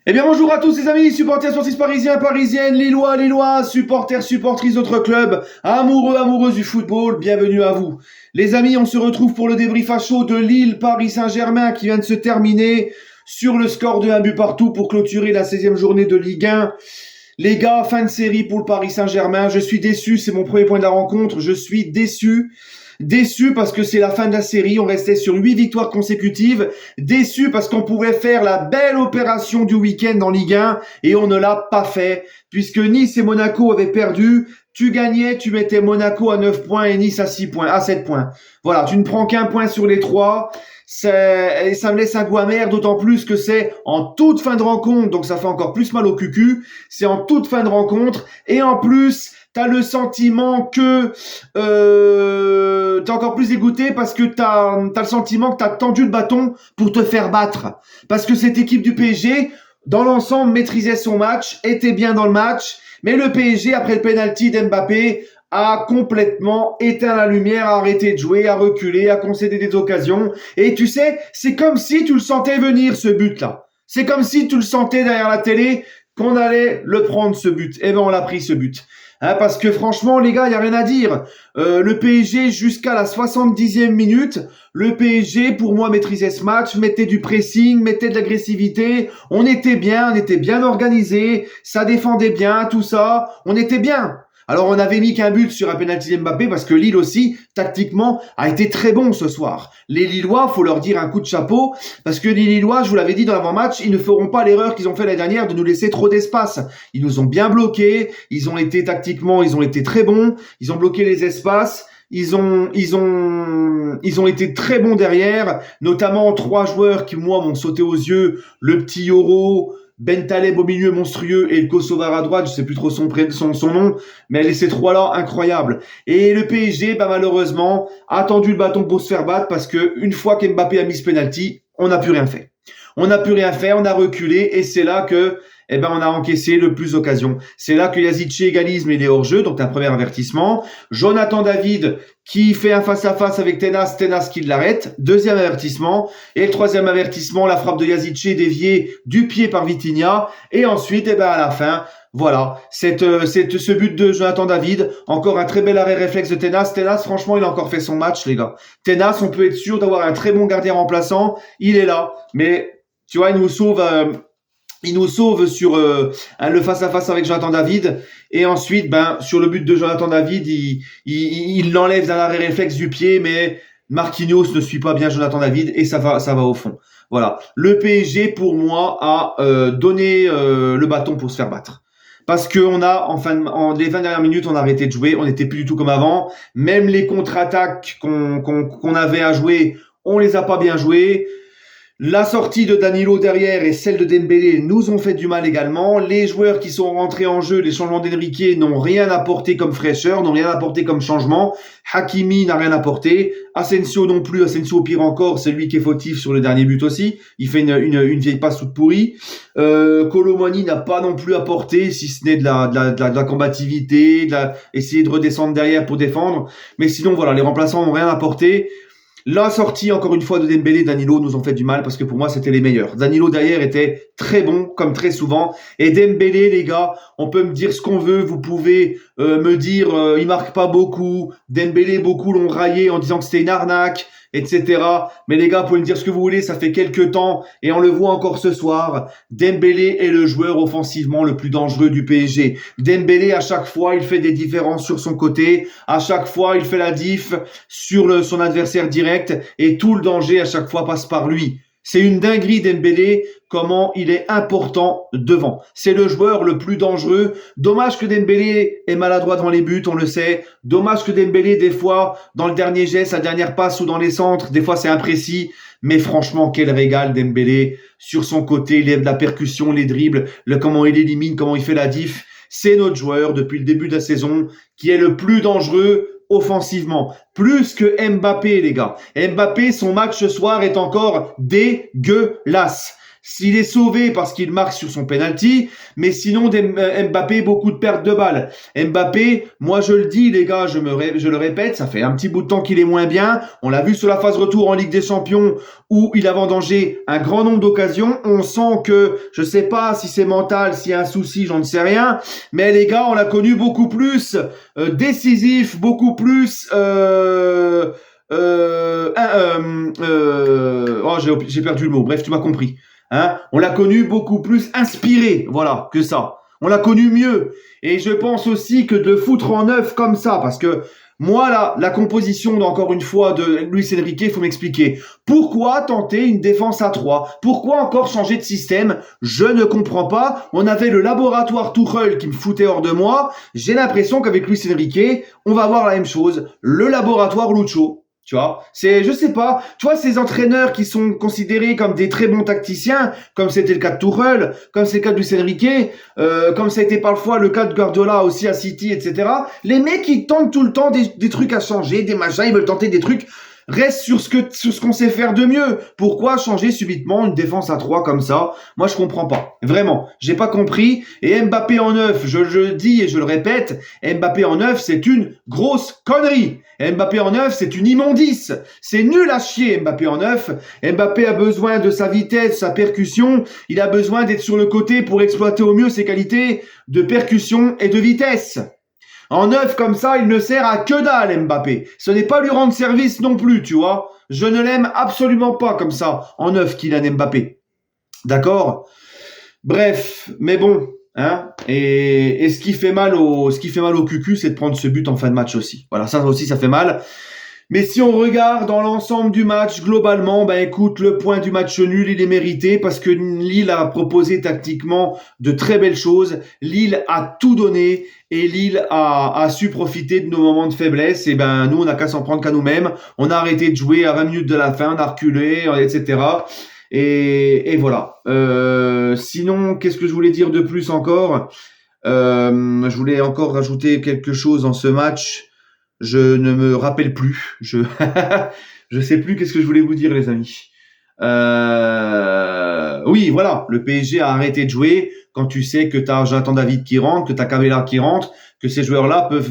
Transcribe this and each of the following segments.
Eh bien bonjour à tous les amis, supporters sportifs parisiens, parisiennes, lillois, lilloises, supporters, supportrices d'autres clubs, amoureux, amoureuses du football, bienvenue à vous. Les amis, on se retrouve pour le débrief à chaud de Lille Paris Saint-Germain qui vient de se terminer sur le score de 1 but partout pour clôturer la 16e journée de Ligue 1. Les gars, fin de série pour le Paris Saint-Germain, je suis déçu, c'est mon premier point de la rencontre, je suis déçu. Déçu parce que c'est la fin de la série, on restait sur 8 victoires consécutives. Déçu parce qu'on pouvait faire la belle opération du week-end en Ligue 1 et on ne l'a pas fait. Puisque Nice et Monaco avaient perdu, tu gagnais, tu mettais Monaco à 9 points et Nice à 6 points, à 7 points. Voilà, tu ne prends qu'un point sur les 3. Et ça me laisse un goût amer, d'autant plus que c'est en toute fin de rencontre, donc ça fait encore plus mal au cucu. C'est en toute fin de rencontre et en plus, t'as le sentiment que t'es encore plus dégoûté parce que t'as le sentiment que t'as tendu le bâton pour te faire battre. Parce que cette équipe du PSG, dans l'ensemble, maîtrisait son match, était bien dans le match, mais le PSG, après le penalty d'Mbappé, a complètement éteint la lumière, a arrêté de jouer, a reculé, a concédé des occasions. Et tu sais, c'est comme si tu le sentais venir, ce but-là. C'est comme si tu le sentais derrière la télé qu'on allait le prendre, ce but. Et ben on l'a pris, ce but. Parce que franchement, les gars, il n'y a rien à dire. Le PSG, jusqu'à la 70e minute, le PSG, pour moi, maîtrisait ce match, mettait du pressing, mettait de l'agressivité. On était bien organisé, ça défendait bien, tout ça. On était bien. Alors, on avait mis qu'un but sur un penalty d'Mbappé parce que Lille aussi, tactiquement, a été très bon ce soir. Les Lillois, faut leur dire un coup de chapeau parce que les Lillois, je vous l'avais dit dans l'avant-match, ils ne feront pas l'erreur qu'ils ont fait l'année dernière de nous laisser trop d'espace. Ils nous ont bien bloqués, ils ont été tactiquement, ils ont été très bons, ils ont bloqué les espaces. Ils ont été très bons derrière, notamment 3 joueurs qui, moi, m'ont sauté aux yeux. Le petit Yoro, Bentaleb au milieu monstrueux et le Kosovar à droite, je sais plus trop son nom, mais ces 3-là, incroyables. Et le PSG, malheureusement, a tendu le bâton pour se faire battre parce que une fois qu'Mbappé a mis ce penalty, on n'a plus rien fait. On n'a plus rien fait, on a reculé et c'est là que on a encaissé le plus d'occasions. C'est là que Yazici égalise, mais il est hors jeu, donc un premier avertissement. Jonathan David qui fait un face-à-face avec Tenas qui l'arrête. Deuxième avertissement. Et le troisième avertissement, la frappe de Yazici déviée du pied par Vitinha. Et ensuite, à la fin, voilà, ce but de Jonathan David, encore un très bel arrêt réflexe de Tenas. Tenas, franchement, il a encore fait son match, les gars. Tenas, on peut être sûr d'avoir un très bon gardien remplaçant. Il est là, mais tu vois, il nous sauve sur le face-à-face avec Jonathan David. Et ensuite, sur le but de Jonathan David, il l'enlève d'un arrêt réflexe du pied, mais Marquinhos ne suit pas bien Jonathan David et ça va au fond. Voilà. Le PSG, pour moi, a donné le bâton pour se faire battre. Parce que on a, en les 20 dernières minutes, on a arrêté de jouer, on n'était plus du tout comme avant. Même les contre-attaques qu'on avait à jouer, on les a pas bien jouées. La sortie de Danilo derrière et celle de Dembélé nous ont fait du mal également. Les joueurs qui sont rentrés en jeu, les changements d'Enrique, n'ont rien apporté comme fraîcheur, n'ont rien apporté comme changement. Hakimi n'a rien apporté. Asensio non plus. Asensio, pire encore, c'est lui qui est fautif sur le dernier but aussi. Il fait une vieille passe toute pourrie. Kolo Muani n'a pas non plus apporté, si ce n'est de la combativité, essayer de redescendre derrière pour défendre. Mais sinon, voilà, les remplaçants n'ont rien apporté. La sortie, encore une fois, de Dembélé et Danilo nous ont fait du mal parce que pour moi, c'était les meilleurs. Danilo, derrière, était très bon, comme très souvent. Et Dembélé, les gars, on peut me dire ce qu'on veut. Vous pouvez me dire, il marque pas beaucoup. Dembélé, beaucoup l'ont raillé en disant que c'était une arnaque, etc. Mais les gars, vous pouvez me dire ce que vous voulez. Ça fait quelques temps et on le voit encore ce soir. Dembélé est le joueur offensivement le plus dangereux du PSG. Dembélé, à chaque fois, il fait des différences sur son côté. À chaque fois, il fait la diff sur son adversaire direct. Et tout le danger à chaque fois passe par lui. C'est une dinguerie Dembélé, comment il est important devant. C'est le joueur le plus dangereux. Dommage que Dembélé est maladroit devant les buts, on le sait. Dommage que Dembélé, des fois, dans le dernier geste, la dernière passe ou dans les centres, des fois c'est imprécis. Mais franchement, quel régal Dembélé. Sur son côté, il lève la percussion, les dribbles, comment il élimine, comment il fait la diff. C'est notre joueur depuis le début de la saison qui est le plus dangereux offensivement, plus que Mbappé, les gars. Mbappé, son match ce soir est encore dégueulasse. s'il est sauvé parce qu'il marque sur son penalty, mais sinon Mbappé, beaucoup de pertes de balles. Mbappé, moi je le dis les gars, je le répète, ça fait un petit bout de temps qu'il est moins bien. On l'a vu sur la phase retour en Ligue des Champions où il a vendangé un grand nombre d'occasions. On sent que, je sais pas si c'est mental, s'il y a un souci, j'en ne sais rien, mais les gars, on l'a connu beaucoup plus décisif, beaucoup plus... j'ai perdu le mot. Bref, tu m'as compris. Hein, on l'a connu beaucoup plus inspiré, voilà, que ça. On l'a connu mieux. Et je pense aussi que de le foutre en neuf comme ça, parce que moi, là, la composition, encore une fois, de Luis Enrique, il faut m'expliquer. Pourquoi tenter une défense à 3 ? Pourquoi encore changer de système ? Je ne comprends pas. On avait le laboratoire Tuchel qui me foutait hors de moi. J'ai l'impression qu'avec Luis Enrique, on va voir la même chose. Le laboratoire Lucho. Tu vois, je sais pas, tu vois, ces entraîneurs qui sont considérés comme des très bons tacticiens, comme c'était le cas de Tuchel, comme c'est le cas de Luis Enrique, comme ça a été parfois le cas de Guardiola aussi à City, etc. Les mecs, ils tentent tout le temps des trucs à changer, des machins, ils veulent tenter des trucs. Reste sur ce qu'on sait faire de mieux. Pourquoi changer subitement une défense à 3 comme ça ? Moi, je comprends pas. Vraiment, j'ai pas compris. Et Mbappé en 9, je le dis et je le répète, Mbappé en 9, c'est une grosse connerie. Mbappé en 9, c'est une immondice. C'est nul à chier, Mbappé en 9. Mbappé a besoin de sa vitesse, sa percussion. Il a besoin d'être sur le côté pour exploiter au mieux ses qualités de percussion et de vitesse. En 9 comme ça, il ne sert à que dalle, Mbappé. Ce n'est pas lui rendre service non plus, tu vois. Je ne l'aime absolument pas comme ça, en 9, Kylian Mbappé. D'accord ? Bref, mais bon, hein. Et ce qui fait mal au cucu, c'est de prendre ce but en fin de match aussi. Voilà, ça aussi, ça fait mal. Mais si on regarde dans l'ensemble du match, globalement, ben écoute, le point du match nul, il est mérité parce que Lille a proposé tactiquement de très belles choses. Lille a tout donné et Lille a su profiter de nos moments de faiblesse. Et ben nous, on n'a qu'à s'en prendre qu'à nous-mêmes. On a arrêté de jouer à 20 minutes de la fin, on a reculé, etc. Et voilà. Sinon, qu'est-ce que je voulais dire de plus encore ? Je voulais encore rajouter quelque chose dans ce match. Je ne me rappelle plus. Je sais plus qu'est-ce que je voulais vous dire, les amis. Oui, voilà. Le PSG a arrêté de jouer quand tu sais que t'as Jonathan David qui rentre, que t'as Cabella qui rentre, que ces joueurs-là peuvent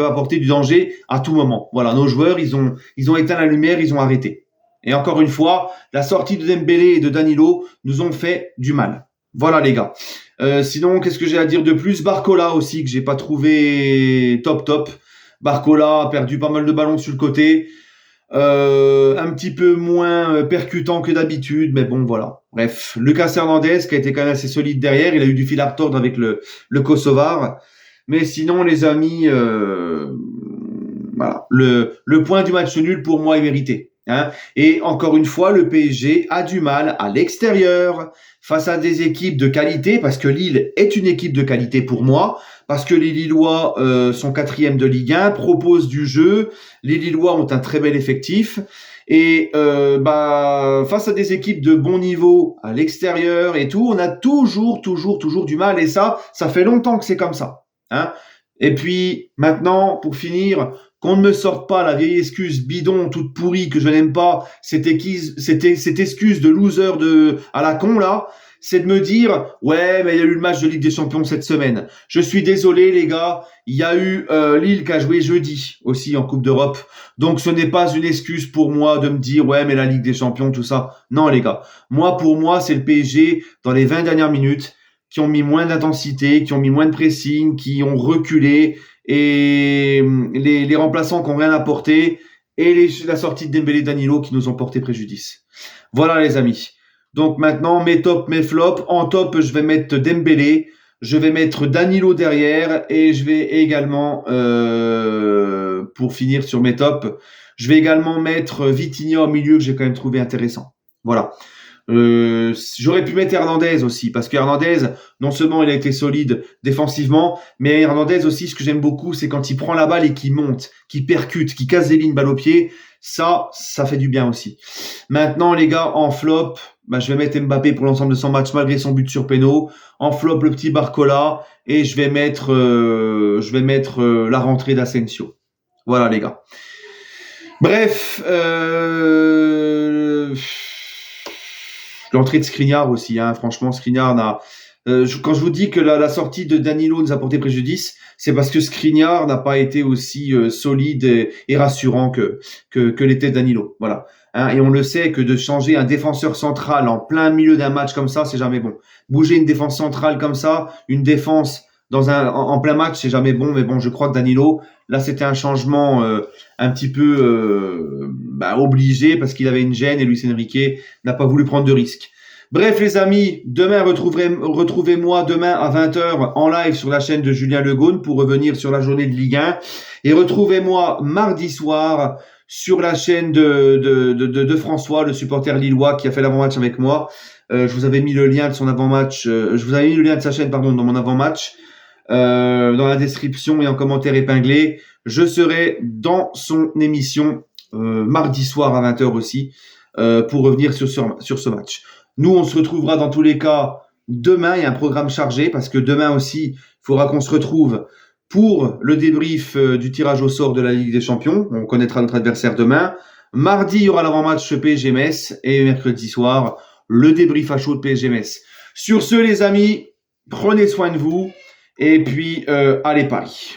apporter du danger à tout moment. Voilà. Nos joueurs, ils ont éteint la lumière, ils ont arrêté. Et encore une fois, la sortie de Dembélé et de Danilo nous ont fait du mal. Voilà, les gars. Sinon, qu'est-ce que j'ai à dire de plus ? Barcola aussi, que j'ai pas trouvé top. Barcola a perdu pas mal de ballons sur le côté, un petit peu moins percutant que d'habitude, mais bon, voilà. Bref, Lucas Hernandez qui a été quand même assez solide derrière, il a eu du fil à retordre avec le Kosovar, mais sinon les amis, voilà, le point du match nul pour moi est mérité. Hein. Et encore une fois, le PSG a du mal à l'extérieur face à des équipes de qualité, parce que Lille est une équipe de qualité pour moi, parce que les Lillois sont 4e de Ligue 1, proposent du jeu, les Lillois ont un très bel effectif, et face à des équipes de bon niveau à l'extérieur et tout, on a toujours du mal, et ça fait longtemps que c'est comme ça. Hein. Et puis maintenant, pour finir, qu'on ne me sorte pas la vieille excuse bidon toute pourrie que je n'aime pas, cette excuse de loser à la con là, c'est de me dire ouais mais il y a eu le match de Ligue des Champions cette semaine. Je suis désolé les gars, il y a eu Lille qui a joué jeudi aussi en Coupe d'Europe. Donc ce n'est pas une excuse pour moi de me dire ouais mais la Ligue des Champions tout ça. Non les gars, pour moi c'est le PSG dans les 20 dernières minutes qui ont mis moins d'intensité, qui ont mis moins de pressing, qui ont reculé, et les remplaçants qui n'ont rien apporté, et la sortie de Dembélé et Danilo qui nous ont porté préjudice. Voilà les amis. Donc maintenant, mes tops, mes flops. En top, je vais mettre Dembélé, je vais mettre Danilo derrière, et je vais également, pour finir sur mes tops, je vais également mettre Vitinha au milieu, que j'ai quand même trouvé intéressant. Voilà. J'aurais pu mettre Hernandez aussi, parce que Hernandez, non seulement il a été solide défensivement, mais Hernandez aussi, ce que j'aime beaucoup, c'est quand il prend la balle et qu'il monte, qu'il percute, qu'il casse des lignes balle au pied. Ça fait du bien aussi. Maintenant, les gars, en flop, je vais mettre Mbappé pour l'ensemble de son match, malgré son but sur péno. En flop, le petit Barcola, et je vais mettre la rentrée d'Asensio. Voilà, les gars. Bref, L'entrée de Skriniar aussi, hein, franchement, Skriniar n'a... quand je vous dis que la sortie de Danilo nous a porté préjudice, c'est parce que Skriniar n'a pas été aussi solide et rassurant que l'était Danilo. Voilà. Hein, et on le sait que de changer un défenseur central en plein milieu d'un match comme ça, c'est jamais bon. Bouger une défense centrale comme ça, une défense en plein match, c'est jamais bon. Mais bon, je crois que Danilo, là, c'était un changement un petit peu obligé parce qu'il avait une gêne et Luis Enrique n'a pas voulu prendre de risques. Bref les amis, demain retrouvez-moi demain à 20h en live sur la chaîne de Julien Legaune pour revenir sur la journée de Ligue 1 et retrouvez-moi mardi soir sur la chaîne de François, le supporter lillois qui a fait l'avant-match avec moi. Je vous avais mis le lien de son avant-match, je vous avais mis le lien de sa chaîne dans mon avant-match dans la description et en commentaire épinglé. Je serai dans son émission mardi soir à 20h aussi pour revenir sur ce match. Nous, on se retrouvera dans tous les cas demain. Il y a un programme chargé parce que demain aussi, il faudra qu'on se retrouve pour le débrief du tirage au sort de la Ligue des Champions. On connaîtra notre adversaire demain. Mardi, il y aura l'avant-match PSG-Metz et mercredi soir, le débrief à chaud de PSG-Metz. Sur ce, les amis, prenez soin de vous et puis allez Paris.